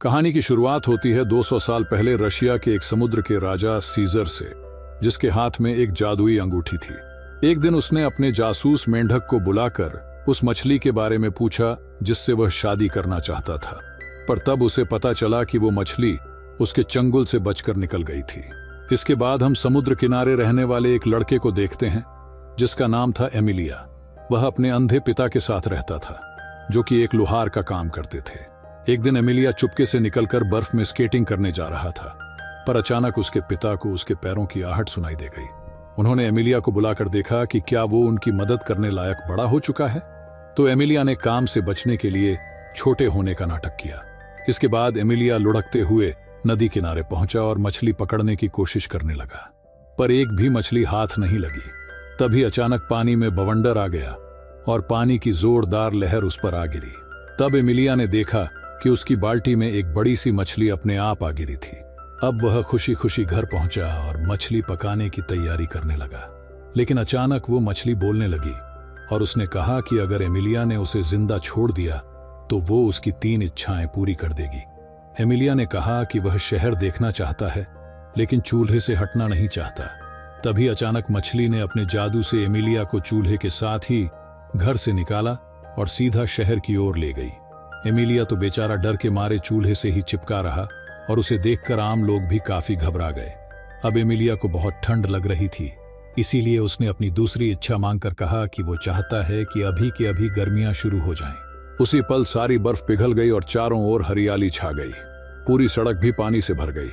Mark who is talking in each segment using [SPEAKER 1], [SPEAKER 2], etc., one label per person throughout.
[SPEAKER 1] कहानी की शुरुआत होती है 200 साल पहले रशिया के एक समुद्र के राजा सीजर से, जिसके हाथ में एक जादुई अंगूठी थी। एक दिन उसने अपने जासूस मेंढक को बुलाकर उस मछली के बारे में पूछा जिससे वह शादी करना चाहता था, पर तब उसे पता चला कि वो मछली उसके चंगुल से बचकर निकल गई थी। इसके बाद हम समुद्र किनारे रहने वाले एक लड़के को देखते हैं जिसका नाम था एमिलिया। वह अपने अंधे पिता के साथ रहता था, जो कि एक लोहार का काम करते थे। एक दिन एमिलिया चुपके से निकलकर बर्फ में स्केटिंग करने जा रहा था, पर अचानक उसके पिता को उसके पैरों की आहट सुनाई दे गई। उन्होंने एमिलिया को बुलाकर देखा कि क्या वो उनकी मदद करने लायक बड़ा हो चुका है। तो एमिलिया ने काम से बचने के लिए छोटे होने का नाटक किया। इसके बाद एमिलिया लुढ़कते हुए नदी किनारे पहुंचा और मछली पकड़ने की कोशिश करने लगा, पर एक भी मछली हाथ नहीं लगी। तभी अचानक पानी में बवंडर आ गया और पानी की जोरदार लहर उस पर आ गिरी। तब एमिलिया ने देखा कि उसकी बाल्टी में एक बड़ी सी मछली अपने आप आ गिरी थी। अब वह खुशी खुशी घर पहुंचा और मछली पकाने की तैयारी करने लगा। लेकिन अचानक वो मछली बोलने लगी और उसने कहा कि अगर एमिलिया ने उसे जिंदा छोड़ दिया तो वो उसकी 3 इच्छाएं पूरी कर देगी। एमिलिया ने कहा कि वह शहर देखना चाहता है, लेकिन चूल्हे से हटना नहीं चाहता। तभी अचानक मछली ने अपने जादू से एमिलिया को चूल्हे के साथ ही घर से निकाला और सीधा शहर की ओर ले गई। एमिलिया तो बेचारा डर के मारे चूल्हे से ही चिपका रहा और उसे देखकर आम लोग भी काफी घबरा गए। अब एमिलिया को बहुत ठंड लग रही थी, इसीलिए उसने अपनी दूसरी इच्छा मांगकर कहा कि वो चाहता है कि अभी के अभी गर्मियां शुरू हो जाएं। उसी पल सारी बर्फ पिघल गई और चारों ओर हरियाली छा गई। पूरी सड़क भी पानी से भर गई।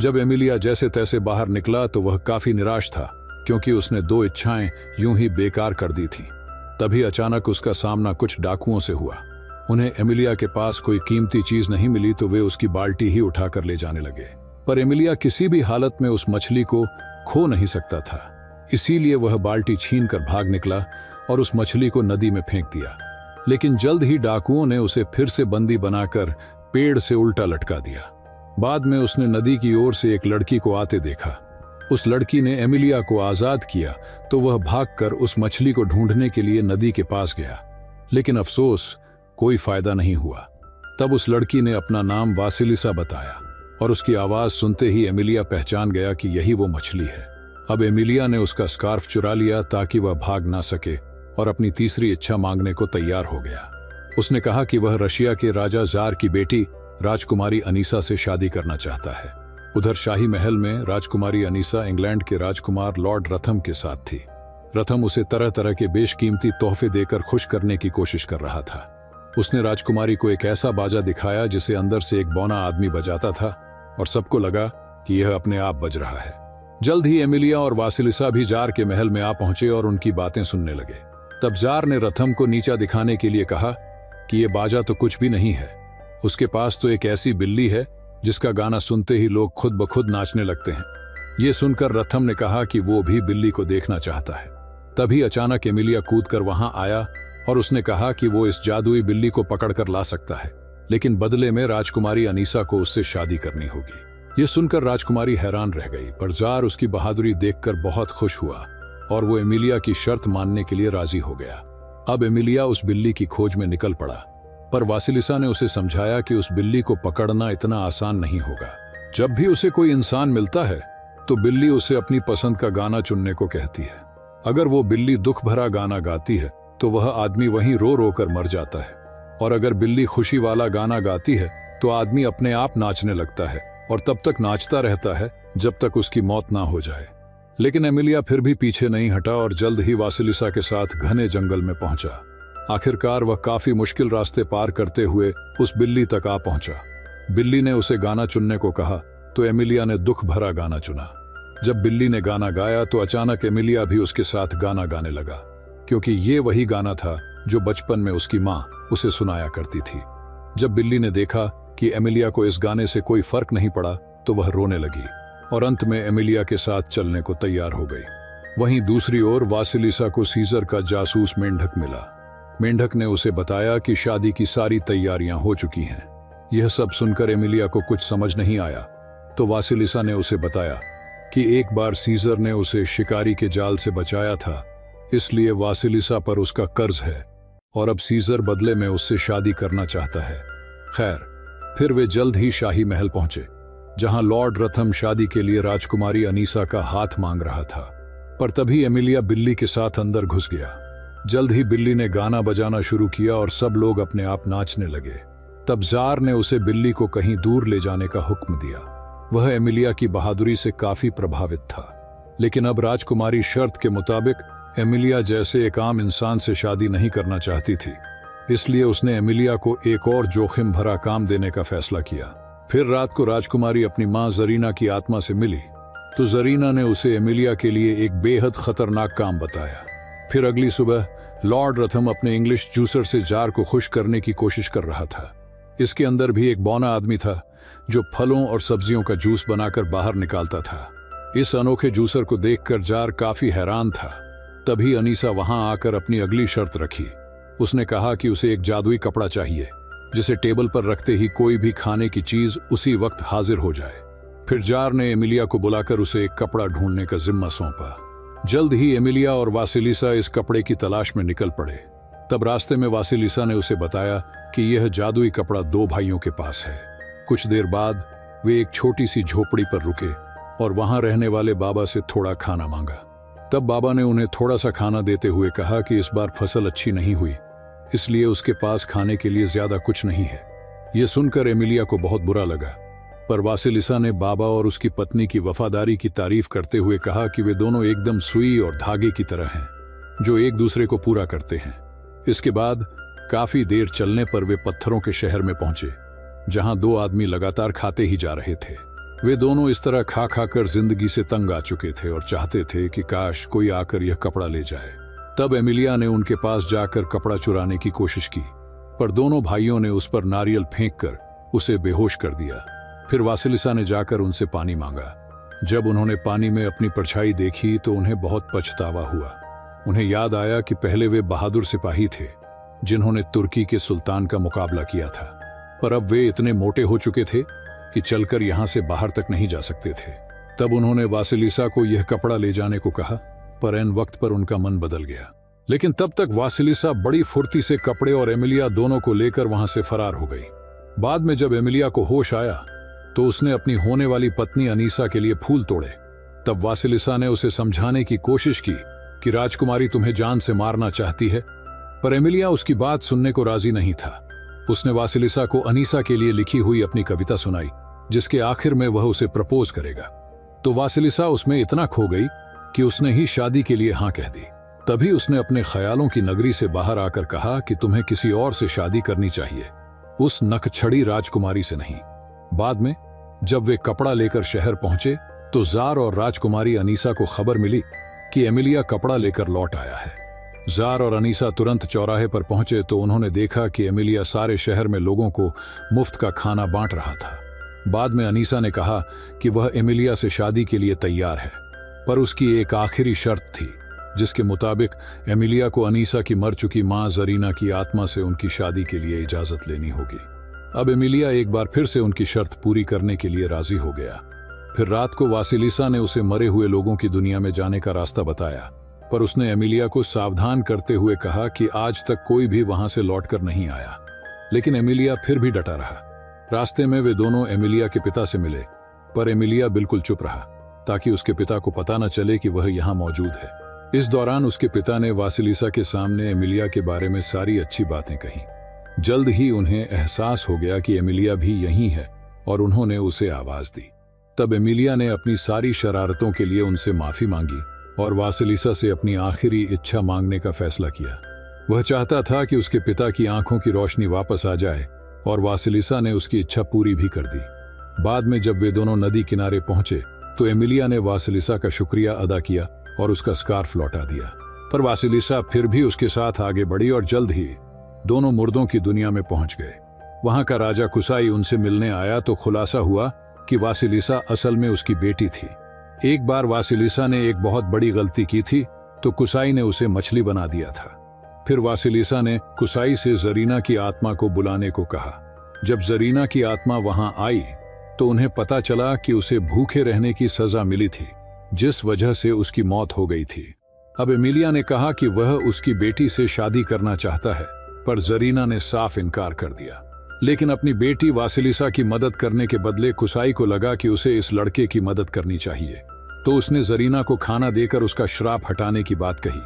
[SPEAKER 1] जब एमिलिया जैसे तैसे बाहर निकला तो वह काफी निराश था, क्योंकि उसने 2 इच्छाएं यूं ही बेकार कर दी थीं। तभी अचानक उसका सामना कुछ डाकुओं से हुआ। उन्हें एमिलिया के पास कोई कीमती चीज नहीं मिली तो वे उसकी बाल्टी ही उठाकर ले जाने लगे। पर एमिलिया किसी भी हालत में उस मछली को खो नहीं सकता था, इसीलिए वह बाल्टी छीनकर भाग निकला और उस मछली को नदी में फेंक दिया। लेकिन जल्द ही डाकुओं ने उसे फिर से बंदी बनाकर पेड़ से उल्टा लटका दिया। बाद में उसने नदी की ओर से एक लड़की को आते देखा। उस लड़की ने एमिलिया को आजाद किया तो वह भागकर उस मछली को ढूंढने के लिए नदी के पास गया, लेकिन अफसोस कोई फायदा नहीं हुआ। तब उस लड़की ने अपना नाम वासिलिसा बताया और उसकी आवाज सुनते ही एमिलिया पहचान गया कि यही वो मछली है। अब एमिलिया ने उसका स्कार्फ चुरा लिया ताकि वह भाग ना सके और अपनी तीसरी इच्छा मांगने को तैयार हो गया। उसने कहा कि वह रशिया के राजा जार की बेटी राजकुमारी अनीसा से शादी करना चाहता है। उधर शाही महल में राजकुमारी अनीसा इंग्लैंड के राजकुमार लॉर्ड रथम के साथ थी। रथम उसे तरह तरह के बेशकीमती तोहफे देकर खुश करने की कोशिश कर रहा था। उसने राजकुमारी को एक ऐसा बाजा दिखाया जिसे अंदर से एक बौना आदमी बजाता था और सबको लगा कि यह अपने आप बज रहा है। जल्द ही एमिलिया और वासिलिसा भी जार के महल में आ पहुंचे और उनकी बातें सुनने लगे। तब जार ने रथम को नीचा दिखाने के लिए कहा कि यह बाजा तो कुछ भी नहीं है, उसके पास तो एक ऐसी बिल्ली है जिसका गाना सुनते ही लोग खुद ब खुद नाचने लगते हैं। ये सुनकर रथम ने कहा कि वो भी बिल्ली को देखना चाहता है। तभी अचानक एमिलिया कूदकर वहां आया और उसने कहा कि वो इस जादुई बिल्ली को पकड़कर ला सकता है, लेकिन बदले में राजकुमारी अनीसा को उससे शादी करनी होगी। ये सुनकर राजकुमारी हैरान रह गई, पर जार उसकी बहादुरी देखकर बहुत खुश हुआ और वो एमिलिया की शर्त मानने के लिए राजी हो गया। अब एमिलिया उस बिल्ली की खोज में निकल पड़ा, पर वासिलिसा ने उसे समझाया कि उस बिल्ली को पकड़ना इतना आसान नहीं होगा। जब भी उसे कोई इंसान मिलता है तो बिल्ली उसे अपनी पसंद का गाना चुनने को कहती है। अगर वो बिल्ली दुख भरा गाना गाती है तो वह आदमी वहीं रो रो कर मर जाता है, और अगर बिल्ली खुशी वाला गाना गाती है तो आदमी अपने आप नाचने लगता है और तब तक नाचता रहता है जब तक उसकी मौत ना हो जाए। लेकिन एमिलिया फिर भी पीछे नहीं हटा और जल्द ही वासिलिसा के साथ घने जंगल में पहुंचा। आखिरकार वह काफी मुश्किल रास्ते पार करते हुए उस बिल्ली तक आ पहुंचा। बिल्ली ने उसे गाना चुनने को कहा तो एमिलिया ने दुख भरा गाना चुना। जब बिल्ली ने गाना गाया तो अचानक एमिलिया भी उसके साथ गाना गाने लगा, क्योंकि ये वही गाना था जो बचपन में उसकी माँ उसे सुनाया करती थी। जब बिल्ली ने देखा कि एमिलिया को इस गाने से कोई फर्क नहीं पड़ा तो वह रोने लगी और अंत में एमिलिया के साथ चलने को तैयार हो गई। वहीं दूसरी ओर वासिलिसा को सीजर का जासूस मेंढक मिला। मेंढक ने उसे बताया कि शादी की सारी तैयारियां हो चुकी हैं। यह सब सुनकर एमिलिया को कुछ समझ नहीं आया, तो वासिलिसा ने उसे बताया कि एक बार सीजर ने उसे शिकारी के जाल से बचाया था, इसलिए वासिलिसा पर उसका कर्ज है और अब सीजर बदले में उससे शादी करना चाहता है। खैर, फिर वे जल्द ही शाही महल पहुंचे, जहां लॉर्ड रथम शादी के लिए राजकुमारी अनीसा का हाथ मांग रहा था। पर तभी एमिलिया बिल्ली के साथ अंदर घुस गया। जल्द ही बिल्ली ने गाना बजाना शुरू किया और सब लोग अपने आप नाचने लगे। तब जार ने उसे बिल्ली को कहीं दूर ले जाने का हुक्म दिया। वह एमिलिया की बहादुरी से काफी प्रभावित था, लेकिन अब राजकुमारी शर्त के मुताबिक एमिलिया जैसे एक आम इंसान से शादी नहीं करना चाहती थी। इसलिए उसने एमिलिया को एक और जोखिम भरा काम देने का फैसला किया। फिर रात को राजकुमारी अपनी मां जरीना की आत्मा से मिली, तो जरीना ने उसे एमिलिया के लिए एक बेहद खतरनाक काम बताया। फिर अगली सुबह लॉर्ड रथम अपने इंग्लिश जूसर से जार को खुश करने की कोशिश कर रहा था। इसके अंदर भी एक बौना आदमी था जो फलों और सब्जियों का जूस बनाकर बाहर निकालता था। इस अनोखे जूसर को देखकर जार काफी हैरान था। तभी अनीसा वहां आकर अपनी अगली शर्त रखी। उसने कहा कि उसे एक जादुई कपड़ा चाहिए, जिसे टेबल पर रखते ही कोई भी खाने की चीज उसी वक्त हाजिर हो जाए। फिर जार ने एमिलिया को बुलाकर उसे एक कपड़ा ढूंढने का जिम्मा सौंपा। जल्द ही एमिलिया और वासिलिसा इस कपड़े की तलाश में निकल पड़े। तब रास्ते में वासिलिसा ने उसे बताया कि यह जादुई कपड़ा 2 भाइयों के पास है। कुछ देर बाद वे एक छोटी सी झोपड़ी पर रुके और वहां रहने वाले बाबा से थोड़ा खाना मांगा। तब बाबा ने उन्हें थोड़ा सा खाना देते हुए कहा कि इस बार फसल अच्छी नहीं हुई, इसलिए उसके पास खाने के लिए ज्यादा कुछ नहीं है। यह सुनकर एमिलिया को बहुत बुरा लगा, पर वासिलिसा ने बाबा और उसकी पत्नी की वफादारी की तारीफ करते हुए कहा कि वे दोनों एकदम सुई और धागे की तरह हैं, जो एक दूसरे को पूरा करते हैं। इसके बाद काफी देर चलने पर वे पत्थरों के शहर में पहुंचे, जहां 2 आदमी लगातार खाते ही जा रहे थे। वे दोनों इस तरह खा खाकर जिंदगी से तंग आ चुके थे और चाहते थे कि काश कोई आकर यह कपड़ा ले जाए। तब एमिलिया ने उनके पास जाकर कपड़ा चुराने की कोशिश की, पर दोनों भाइयों ने उस पर नारियल फेंककर उसे बेहोश कर दिया। फिर वासिलिसा ने जाकर उनसे पानी मांगा। जब उन्होंने पानी में अपनी परछाई देखी तो उन्हें बहुत पछतावा हुआ। उन्हें याद आया कि पहले वे बहादुर सिपाही थे जिन्होंने तुर्की के सुल्तान का मुकाबला किया था, पर अब वे इतने मोटे हो चुके थे कि चलकर यहां से बाहर तक नहीं जा सकते थे। तब उन्होंने वासिलिसा को यह कपड़ा ले जाने को कहा, पर ऐन वक्त पर उनका मन बदल गया। लेकिन तब तक वासिलिसा बड़ी फुर्ती से कपड़े और एमिलिया दोनों को लेकर वहां से फरार हो गई। बाद में जब एमिलिया को होश आया तो उसने अपनी होने वाली पत्नी अनीसा के लिए फूल तोड़े। तब वासिलिसा ने उसे समझाने की कोशिश की कि राजकुमारी तुम्हें जान से मारना चाहती है, पर एमिलिया उसकी बात सुनने को राजी नहीं था। उसने वासिलिसा को अनीसा के लिए लिखी हुई अपनी कविता सुनाई, जिसके आखिर में वह उसे प्रपोज करेगा। तो वासिलिसा उसमें इतना खो गई कि उसने ही शादी के लिए हां कह दी। तभी उसने अपने ख्यालों की नगरी से बाहर आकर कहा कि तुम्हें किसी और से शादी करनी चाहिए, उस नखछड़ी राजकुमारी से नहीं। बाद में जब वे कपड़ा लेकर शहर पहुंचे तो जार और राजकुमारी अनीसा को खबर मिली कि एमिलिया कपड़ा लेकर लौट आया है। जार और अनीसा तुरंत चौराहे पर पहुंचे तो उन्होंने देखा कि एमिलिया सारे शहर में लोगों को मुफ्त का खाना बांट रहा था। बाद में अनीसा ने कहा कि वह एमिलिया से शादी के लिए तैयार है, पर उसकी एक आखिरी शर्त थी, जिसके मुताबिक एमिलिया को अनीसा की मर चुकी मां जरीना की आत्मा से उनकी शादी के लिए इजाजत लेनी होगी। अब एमिलिया एक बार फिर से उनकी शर्त पूरी करने के लिए राजी हो गया। फिर रात को वासिलिसा ने उसे मरे हुए लोगों की दुनिया में जाने का रास्ता बताया, पर उसने एमिलिया को सावधान करते हुए कहा कि आज तक कोई भी वहां से लौटकर नहीं आया। लेकिन एमिलिया फिर भी डटा रहा। रास्ते में वे दोनों एमिलिया के पिता से मिले, पर एमिलिया बिल्कुल चुप रहा ताकि उसके पिता को पता न चले कि वह यहाँ मौजूद है। इस दौरान उसके पिता ने वासिलिसा के सामने एमिलिया के बारे में सारी अच्छी बातें कही। जल्द ही उन्हें एहसास हो गया कि एमिलिया भी यहीं है और उन्होंने उसे आवाज दी। तब एमिलिया ने अपनी सारी शरारतों के लिए उनसे माफी मांगी और वासिलिसा से अपनी आखिरी इच्छा मांगने का फैसला किया। वह चाहता था कि उसके पिता की आंखों की रोशनी वापस आ जाए और वासिलिसा ने उसकी इच्छा पूरी भी कर दी। बाद में जब वे दोनों नदी किनारे पहुंचे तो एमिलिया ने वासिलिसा का शुक्रिया अदा किया और उसका स्कार्फ लौटा दिया, पर वासिलिसा फिर भी उसके साथ आगे बढ़ी और जल्द ही दोनों मुर्दों की दुनिया में पहुंच गए। वहां का राजा कुसाई उनसे मिलने आया तो खुलासा हुआ कि वासिलिसा असल में उसकी बेटी थी। एक बार वासिलिसा ने एक बहुत बड़ी गलती की थी तो कुसाई ने उसे मछली बना दिया था। फिर वासिलिसा ने कुसाई से जरीना की आत्मा को बुलाने को कहा। जब जरीना की आत्मा वहां आई तो उन्हें पता चला कि उसे भूखे रहने की सजा मिली थी, जिस वजह से उसकी मौत हो गई थी। अब एमिलिया ने कहा कि वह उसकी बेटी से शादी करना चाहता है, पर जरीना ने साफ इनकार कर दिया। लेकिन अपनी बेटी वासिलिसा की मदद करने के बदले कुसाई को लगा कि उसे इस लड़के की मदद करनी चाहिए, तो उसने जरीना को खाना देकर उसका श्राप हटाने की बात कही,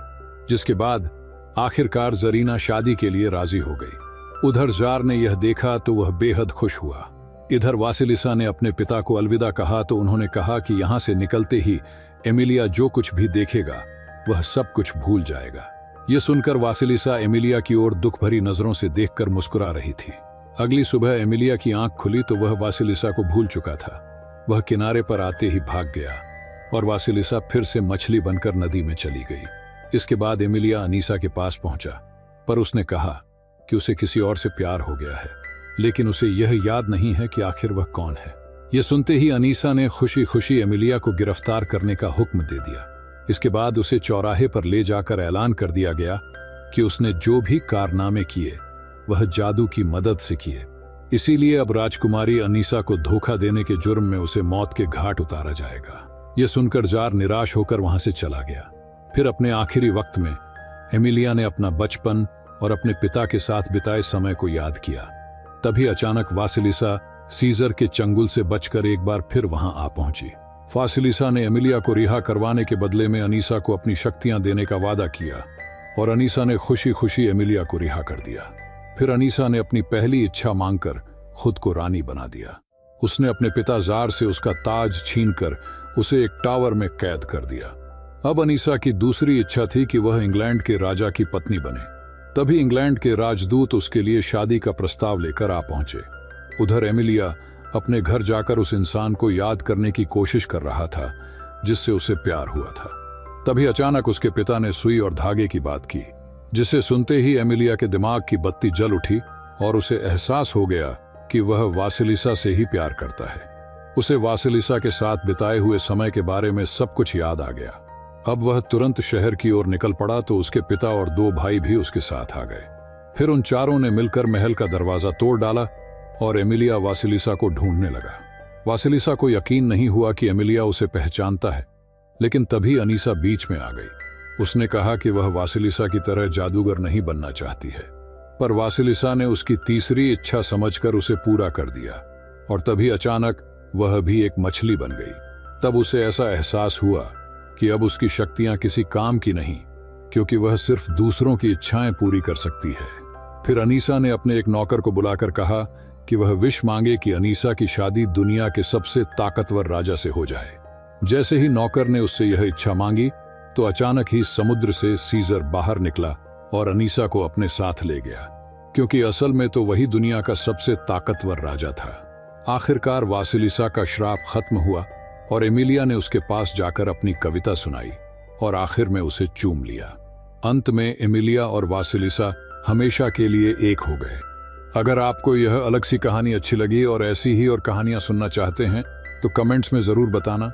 [SPEAKER 1] जिसके बाद आखिरकार जरीना शादी के लिए राजी हो गई। उधर जार ने यह देखा तो वह बेहद खुश हुआ। इधर वासिलिसा ने अपने पिता को अलविदा कहा तो उन्होंने कहा कि यहां से निकलते ही एमिलिया जो कुछ भी देखेगा वह सब कुछ भूल जाएगा। यह सुनकर वासिलिसा एमिलिया की ओर दुख भरी नजरों से देखकर मुस्कुरा रही थी। अगली सुबह एमिलिया की आंख खुली तो वह वासिलिसा को भूल चुका था। वह किनारे पर आते ही भाग गया और वासिलिसा फिर से मछली बनकर नदी में चली गई। इसके बाद एमिलिया अनीसा के पास पहुंचा, पर उसने कहा कि उसे किसी और से प्यार हो गया है, लेकिन उसे यह याद नहीं है कि आखिर वह कौन है। यह सुनते ही अनीसा ने खुशी खुशी एमिलिया को गिरफ्तार करने का हुक्म दे दिया। इसके बाद उसे चौराहे पर ले जाकर ऐलान कर दिया गया कि उसने जो भी कारनामे किए वह जादू की मदद से किए, इसीलिए अब राजकुमारी अनीसा को धोखा देने के जुर्म में उसे मौत के घाट उतारा जाएगा। यह सुनकर जार निराश होकर वहां से चला गया। फिर अपने आखिरी वक्त में एमिलिया ने अपना बचपन और अपने पिता के साथ बिताए समय को याद किया। तभी अचानक वासिलिसा सीजर के चंगुल से बचकर एक बार फिर वहां आ पहुंची। वासिलिसा ने एमिलिया को रिहा करवाने के बदले में अनीसा को अपनी शक्तियां देने का वादा किया और अनीसा ने खुशी खुशी एमिलिया को रिहा कर दिया। फिर अनीसा ने अपनी पहली इच्छा मांगकर खुद को रानी बना दिया। उसने अपने पिता जार से उसका ताज छीनकर उसे एक टावर में कैद कर दिया। अब अनीसा की दूसरी इच्छा थी कि वह इंग्लैंड के राजा की पत्नी बने। तभी इंग्लैंड के राजदूत उसके लिए शादी का प्रस्ताव लेकर आ पहुंचे। उधर एमिलिया अपने घर जाकर उस इंसान को याद करने की कोशिश कर रहा था जिससे उसे प्यार हुआ था। तभी अचानक उसके पिता ने सुई और धागे की बात की, जिसे सुनते ही एमिलिया के दिमाग की बत्ती जल उठी और उसे एहसास हो गया कि वह वासिलिसा से ही प्यार करता है। उसे वासिलिसा के साथ बिताए हुए समय के बारे में सब कुछ याद आ गया। अब वह तुरंत शहर की ओर निकल पड़ा तो उसके पिता और 2 भाई भी उसके साथ आ गए। फिर उन चारों ने मिलकर महल का दरवाजा तोड़ डाला और एमिलिया वासिलिसा को ढूंढने लगा। वासिलिसा को यकीन नहीं हुआ कि एमिलिया उसे पहचानता है, लेकिन तभी अनीसा बीच में आ गई। उसने कहा कि वह वासिलिसा की तरह जादूगर नहीं बनना चाहती है, पर वासिलिसा ने उसकी तीसरी इच्छा समझकर उसे पूरा कर दिया और तभी अचानक वह भी एक मछली बन गई। तब उसे ऐसा एहसास हुआ कि अब उसकी शक्तियां किसी काम की नहीं, क्योंकि वह सिर्फ दूसरों की इच्छाएं पूरी कर सकती है। फिर अनीसा ने अपने एक नौकर को बुलाकर कहा कि वह विश मांगे कि अनीसा की शादी दुनिया के सबसे ताकतवर राजा से हो जाए। जैसे ही नौकर ने उससे यह इच्छा मांगी तो अचानक ही समुद्र से सीजर बाहर निकला और अनीसा को अपने साथ ले गया, क्योंकि असल में तो वही दुनिया का सबसे ताकतवर राजा था। आखिरकार वासिलिसा का श्राप खत्म हुआ और एमिलिया ने उसके पास जाकर अपनी कविता सुनाई और आखिर में उसे चूम लिया। अंत में एमिलिया और वासिलिसा हमेशा के लिए एक हो गए। अगर आपको यह अलग सी कहानी अच्छी लगी और ऐसी ही और कहानियां सुनना चाहते हैं तो कमेंट्स में जरूर बताना।